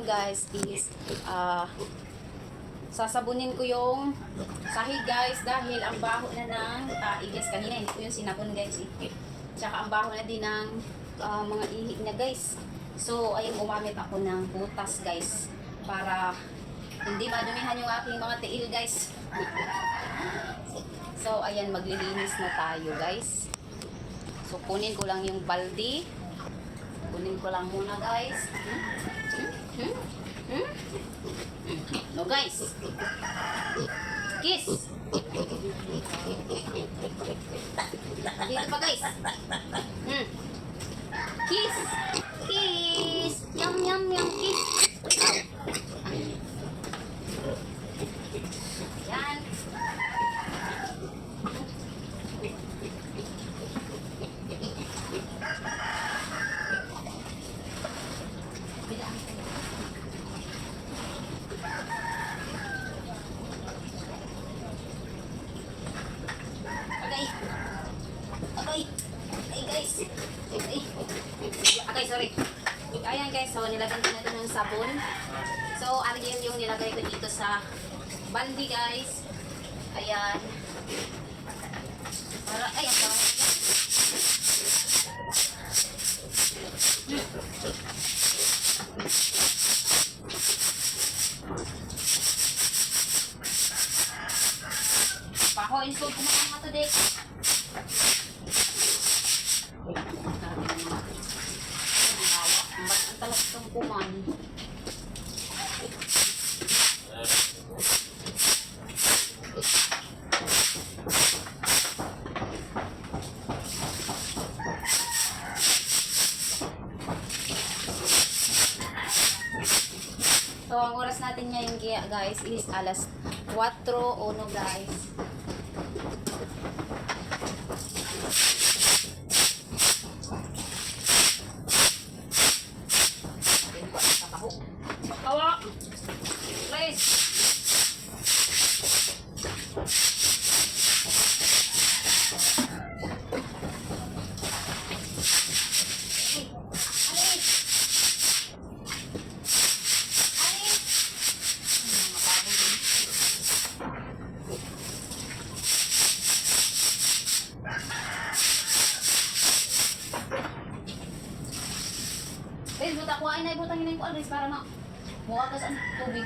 ngayon guys is sasabunin ko yung sahig guys dahil ang baho na ng guys, kanina hindi ko yung sinabon guys tsaka ang baho na din ng mga ihi na guys. So ayun, gumamit ako ng butas guys para hindi madumihan yung aking mga tiil guys. So ayan, maglilinis na tayo guys. So kunin ko lang yung balde. Kunin ko lang muna guys. No guys. Kiss. Dito pa guys. Kiss. Kiss. Yum yum yum kiss. Yan. Okay, sorry. Ayan guys, so nilagyan ko na ito ng sabon. So, yan yung nilagay ko dito sa balde guys. Ayan. Para, ayan daw. Paho, insult ko mga to dek. Talagang kuman. So, ang oras natin ngayon guys is alas 4:01 guys. Hawa! Please! Alis! Alis! Please, buta ko ay naibutangin ko alis para na mukha ka sa tubig.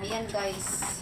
Ayan guys.